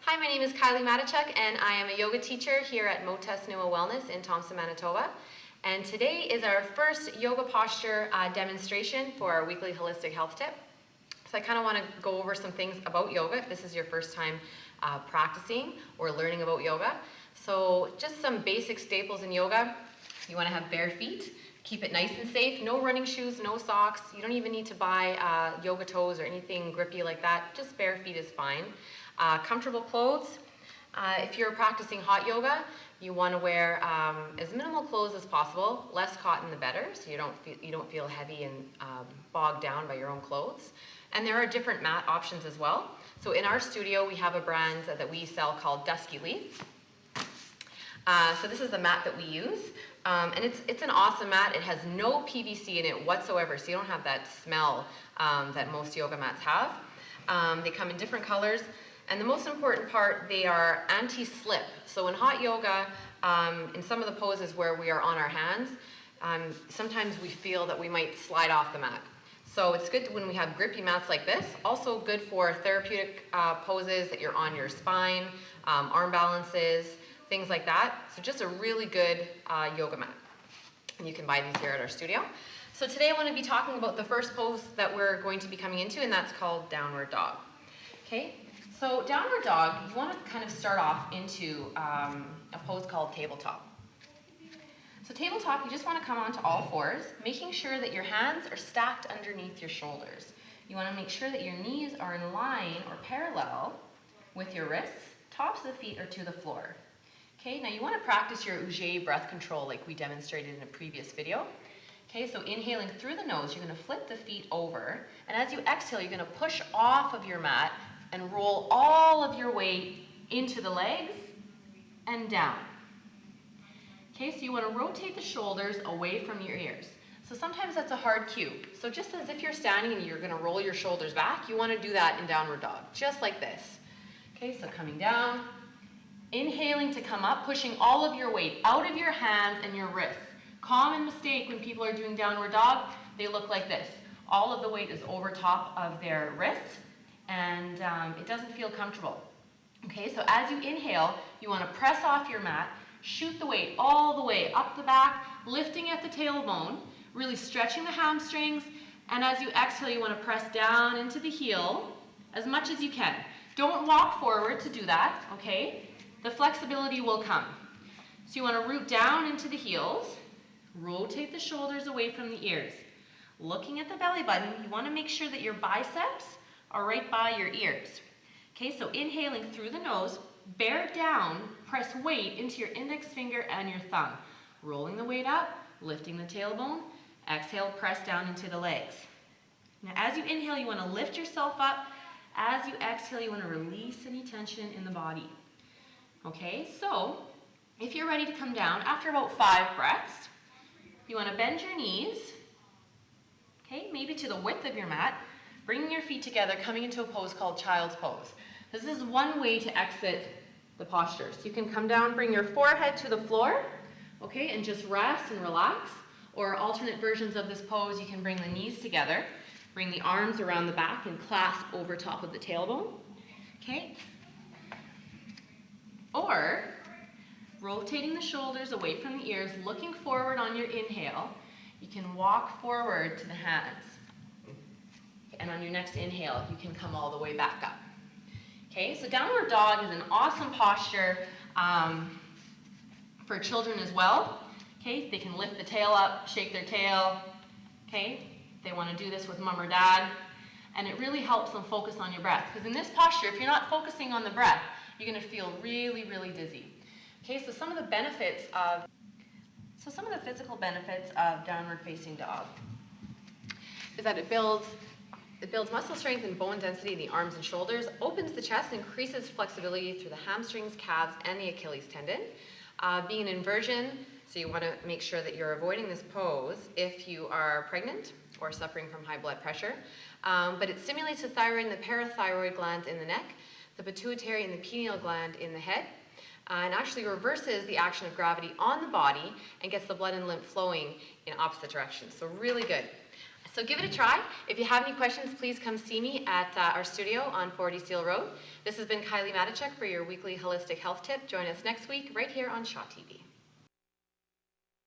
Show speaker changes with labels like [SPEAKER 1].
[SPEAKER 1] Hi, my name is Kylie Matichuk, and I am a yoga teacher here at Motes Nua Wellness in Thompson, Manitoba. And today is our first yoga posture demonstration for our weekly holistic health tip. So I kind of want to go over some things about yoga if this is your first time practicing or learning about yoga. So just some basic staples in yoga. You want to have bare feet. Keep it nice and safe. No running shoes, no socks. You don't even need to buy yoga toes or anything grippy like that. Just bare feet is fine. Comfortable clothes. If you're practicing hot yoga, you want to wear as minimal clothes as possible. Less cotton the better, so you don't feel heavy and bogged down by your own clothes. And there are different mat options as well. So in our studio, we have a brand that we sell called Dusky Leaf. So this is the mat that we use. And it's an awesome mat. It has no PVC in it whatsoever, so you don't have that smell that most yoga mats have. They come in different colors. And the most important part, they are anti-slip. So in hot yoga, in some of the poses where we are on our hands, sometimes we feel that we might slide off the mat. So it's good when we have grippy mats like this. Also good for therapeutic poses that you're on your spine, arm balances, things like that. So just a really good yoga mat. And you can buy these here at our studio. So today I want to be talking about the first pose that we're going to be coming into, and that's called downward dog. Okay? So downward dog, you want to kind of start off into a pose called tabletop. So tabletop, you just want to come onto all fours, making sure that your hands are stacked underneath your shoulders. You want to make sure that your knees are in line or parallel with your wrists. Tops of the feet are to the floor. Okay, now you want to practice your Ujjayi breath control like we demonstrated in a previous video. Okay, so inhaling through the nose, you're going to flip the feet over, and as you exhale, you're going to push off of your mat and roll all of your weight into the legs and down. Okay, so you want to rotate the shoulders away from your ears. So sometimes that's a hard cue. So just as if you're standing and you're going to roll your shoulders back, you want to do that in downward dog, just like this. Okay, so coming down, inhaling to come up, pushing all of your weight out of your hands and your wrists. Common mistake when people are doing downward dog, they look like this. All of the weight is over top of their wrists, and it doesn't feel comfortable. Okay, so as you inhale, you want to press off your mat, shoot the weight all the way up the back, lifting at the tailbone, really stretching the hamstrings, and as you exhale, you want to press down into the heel as much as you can. Don't walk forward to do that, okay? The flexibility will come. So you want to root down into the heels, rotate the shoulders away from the ears. Looking at the belly button, you want to make sure that your biceps are right by your ears. Okay, so inhaling through the nose, bear down, press weight into your index finger and your thumb. Rolling the weight up, lifting the tailbone, exhale, press down into the legs. Now as you inhale, you want to lift yourself up. As you exhale, you want to release any tension in the body. Okay, so if you're ready to come down, after about 5 breaths, you want to bend your knees, okay, maybe to the width of your mat, bringing your feet together, coming into a pose called child's pose. This is one way to exit the posture. So you can come down, bring your forehead to the floor, okay, and just rest and relax. Or alternate versions of this pose, you can bring the knees together, bring the arms around the back and clasp over top of the tailbone, okay? Or rotating the shoulders away from the ears, looking forward on your inhale, you can walk forward to the hands. And on your next inhale, you can come all the way back up. Okay, so downward dog is an awesome posture for children as well. Okay, they can lift the tail up, shake their tail. Okay, they want to do this with mom or dad. And it really helps them focus on your breath. Because in this posture, if you're not focusing on the breath, you're going to feel really, really dizzy. Okay, so some of the physical benefits of downward facing dog is that it builds muscle strength and bone density in the arms and shoulders, opens the chest, increases flexibility through the hamstrings, calves, and the Achilles tendon. Being an inversion, so you want to make sure that you're avoiding this pose if you are pregnant or suffering from high blood pressure. But it stimulates the thyroid and the parathyroid glands in the neck, the pituitary and the pineal gland in the head, and actually reverses the action of gravity on the body and gets the blood and lymph flowing in opposite directions. So really good. So give it a try. If you have any questions, please come see me at our studio on 40 Seal Road. This has been Kylie Matichuk for your weekly Holistic Health Tip. Join us next week right here on Shaw TV.